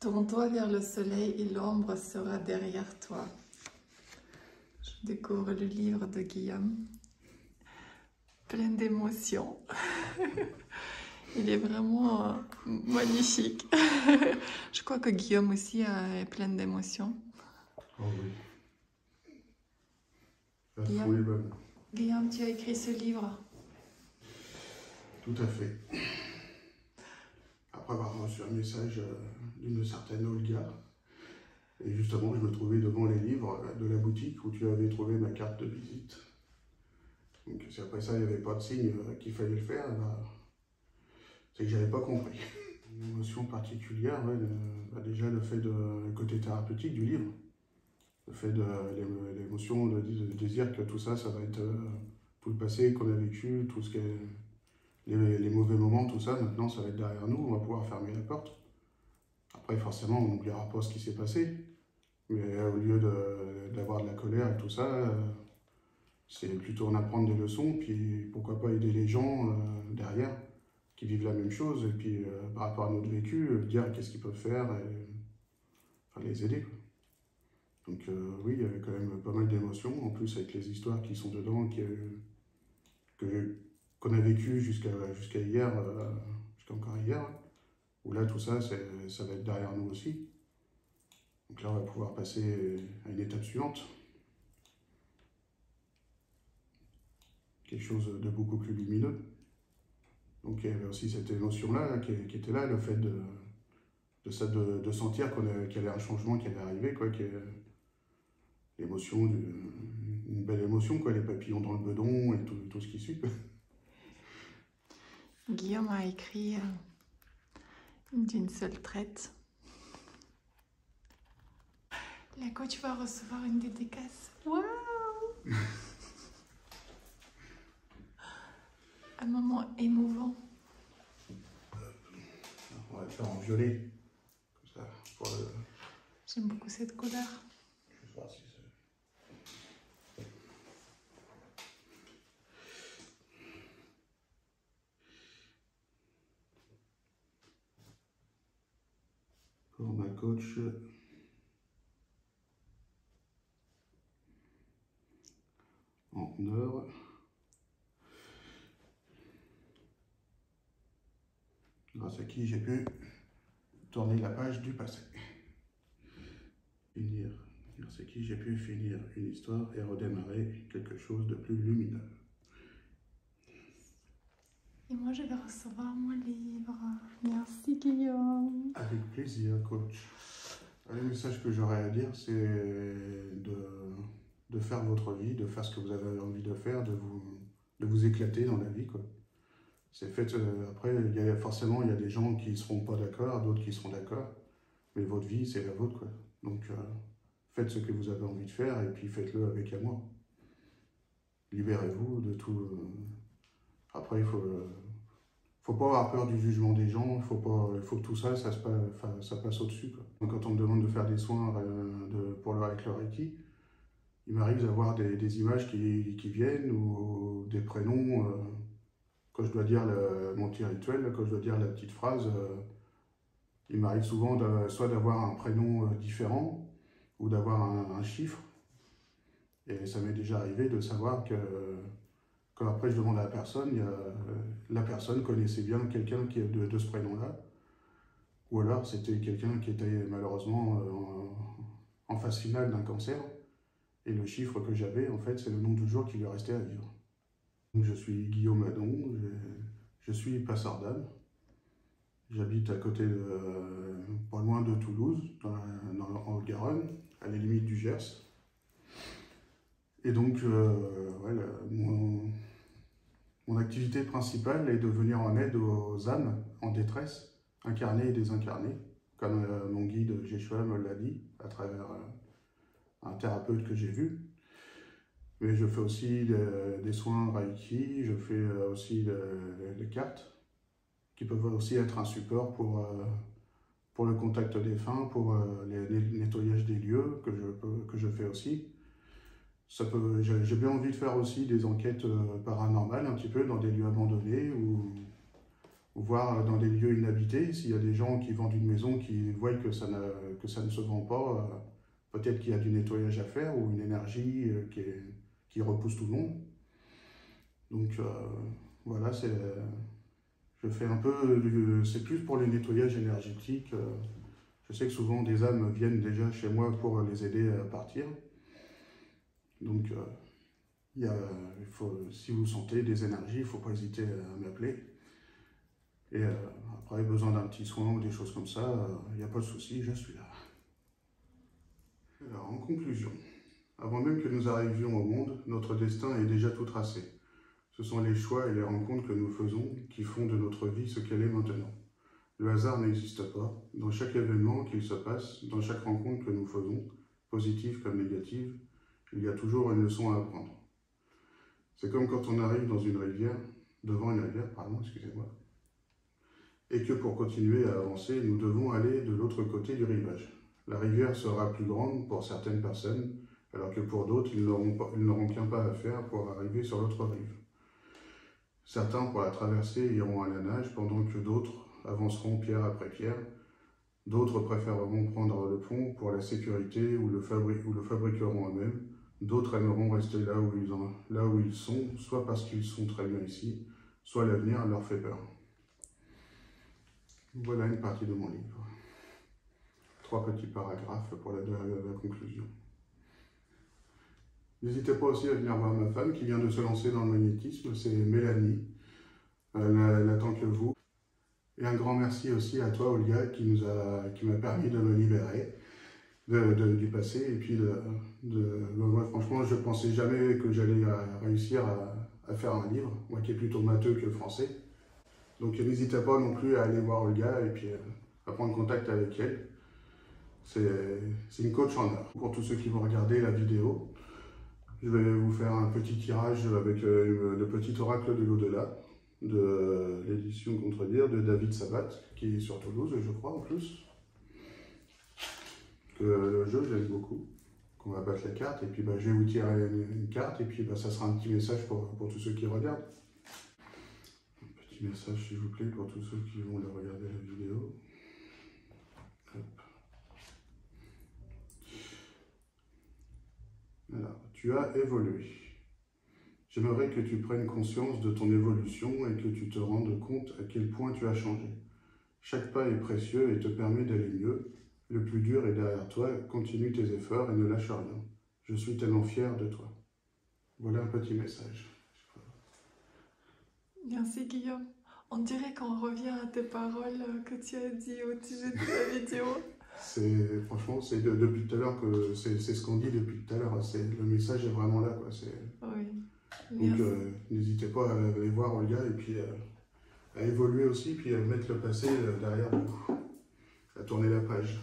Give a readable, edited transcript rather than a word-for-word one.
Tourne-toi vers le soleil et l'ombre sera derrière toi. Je découvre le livre de Guillaume, plein d'émotions. Il est vraiment magnifique. Je crois que Guillaume aussi est plein d'émotions. Oh oui. La foule est bonne. Guillaume, tu as écrit ce livre? Tout à fait. Après avoir reçu un message d'une certaine Olga, et justement je me trouvais devant les livres de la boutique où tu avais trouvé ma carte de visite. Donc si après ça il n'y avait pas de signe qu'il fallait le faire, c'est que j'avais pas compris. Une émotion particulière, ouais, déjà le fait le côté thérapeutique du livre, le fait de l'émotion, le désir que tout ça va être tout le passé qu'on a vécu, tout ce qui est les mauvais moments, tout ça, maintenant ça va être derrière nous, on va pouvoir fermer la porte. Après forcément on n'oubliera pas ce qui s'est passé, mais au lieu d'avoir de la colère et tout ça, c'est plutôt en apprendre des leçons, puis pourquoi pas aider les gens derrière qui vivent la même chose, et puis par rapport à notre vécu, dire qu'est-ce qu'ils peuvent faire, et enfin, les aider, quoi. Donc oui, il y avait quand même pas mal d'émotions, en plus avec les histoires qui sont dedans, qu'on a vécues jusqu'à hier, jusqu'à encore hier, où là tout ça, ça va être derrière nous aussi. Donc là on va pouvoir passer à une étape suivante. Quelque chose de beaucoup plus lumineux. Donc il y avait aussi cette émotion-là qui était là, le fait de sentir qu'il y avait un changement qui allait arriver, quoi, l'émotion, une belle émotion, quoi, les papillons dans le bedon et tout ce qui suit. Guillaume a écrit d'une seule traite. Là, quand tu vas recevoir une dédicace, waouh! Un moment émouvant. On va le faire en violet, comme ça, pour le... J'aime beaucoup cette couleur. Je vais voir si c'est... Pour ma coach... en or. Grâce à qui j'ai pu tourner la page du passé. Grâce à qui j'ai pu finir une histoire et redémarrer quelque chose de plus lumineux. Et moi, je vais recevoir mon livre. Merci, Guillaume. Avec plaisir, coach. Le message que j'aurais à dire, c'est de faire votre vie, de faire ce que vous avez envie de faire, de vous éclater dans la vie, quoi. C'est fait, après, forcément, il y a des gens qui ne seront pas d'accord, d'autres qui seront d'accord, mais votre vie, c'est la vôtre, quoi. Donc, faites ce que vous avez envie de faire, et puis faites-le avec amour. Libérez-vous de tout. Après, il faut pas avoir peur du jugement des gens, il faut que tout ça, ça passe au-dessus, quoi. Donc, quand on me demande de faire des soins avec le Reiki, il m'arrive d'avoir des images qui viennent, ou des prénoms, quand je dois dire mon petit rituel, quand je dois dire la petite phrase, il m'arrive souvent soit d'avoir un prénom différent, ou d'avoir un chiffre. Et ça m'est déjà arrivé de savoir que, quand après je demande à la personne, la personne connaissait bien quelqu'un qui est de ce prénom-là, ou alors c'était quelqu'un qui était malheureusement en phase finale d'un cancer, et le chiffre que j'avais, en fait, c'est le nombre de jours qui lui restait à vivre. Donc, je suis Guillaume Adon, je suis passeur d'âme. J'habite à côté pas loin de Toulouse, en Haute-Garonne, à la limite du Gers. Et donc, mon activité principale est de venir en aide aux âmes en détresse, incarnées et désincarnées, comme mon guide Jeshua me l'a dit, à travers un thérapeute que j'ai vu. Mais je fais aussi des soins Reiki, je fais aussi des cartes, qui peuvent aussi être un support pour le contact défunt, pour les nettoyages des lieux, que je fais aussi. J'ai bien envie de faire aussi des enquêtes paranormales, un petit peu, dans des lieux abandonnés, où voir dans des lieux inhabités, s'il y a des gens qui vendent une maison qui voient que ça ne se vend pas, peut-être qu'il y a du nettoyage à faire ou une énergie qui repousse tout le monde. Donc voilà, je fais un peu, c'est plus pour le nettoyage énergétique. Je sais que souvent des âmes viennent déjà chez moi pour les aider à partir. Donc si vous sentez des énergies, il ne faut pas hésiter à m'appeler. Et après, besoin d'un petit soin ou des choses comme ça, il n'y a pas de souci, je suis là. Alors, en conclusion, avant même que nous arrivions au monde, notre destin est déjà tout tracé. Ce sont les choix et les rencontres que nous faisons qui font de notre vie ce qu'elle est maintenant. Le hasard n'existe pas. Dans chaque événement qu'il se passe, dans chaque rencontre que nous faisons, positive comme négative, il y a toujours une leçon à apprendre. C'est comme quand on arrive dans une rivière, devant une rivière, pardon, excusez-moi, et que pour continuer à avancer, nous devons aller de l'autre côté du rivage. La rivière sera plus grande pour certaines personnes, alors que pour d'autres, ils n'auront qu'un pas à faire pour arriver sur l'autre rive. Certains, pour la traverser, iront à la nage, pendant que d'autres avanceront pierre après pierre. D'autres préféreront prendre le pont pour la sécurité ou le fabriqueront eux-mêmes. D'autres aimeront rester là où ils sont, soit parce qu'ils sont très bien ici, soit l'avenir leur fait peur. Voilà une partie de mon livre. 3 petits paragraphes pour la conclusion. N'hésitez pas aussi à venir voir ma femme qui vient de se lancer dans le magnétisme, c'est Mélanie. Elle attend que vous. Et un grand merci aussi à toi, Olga, qui m'a permis de me libérer du passé. Et puis, moi, franchement, je ne pensais jamais que j'allais réussir à faire un livre, moi qui est plutôt matheux que français. Donc n'hésitez pas non plus à aller voir Olga et puis à prendre contact avec elle. C'est une coach en or. Pour tous ceux qui vont regarder la vidéo, je vais vous faire un petit tirage avec le petit oracle de l'au-delà de l'édition Contredire de David Sabat, qui est sur Toulouse, je crois, en plus. Le jeu, je l'aime beaucoup. On va battre la carte, et puis je vais vous tirer une carte, et puis ça sera un petit message pour tous ceux qui regardent. Un petit message, s'il vous plaît, pour tous ceux qui vont regarder la vidéo. Hop. Alors, tu as évolué. J'aimerais que tu prennes conscience de ton évolution et que tu te rendes compte à quel point tu as changé. Chaque pas est précieux et te permet d'aller mieux. Le plus dur est derrière toi, continue tes efforts et ne lâche rien. Je suis tellement fier de toi. Voilà un petit message. Merci Guillaume. On dirait qu'on revient à tes paroles que tu as dit au début de la vidéo. Franchement, c'est depuis tout à l'heure que c'est ce qu'on dit depuis tout à l'heure. Le message est vraiment là, quoi. Oui. Donc n'hésitez pas à aller voir Olga et puis à évoluer aussi, puis à mettre le passé derrière vous, à tourner la page.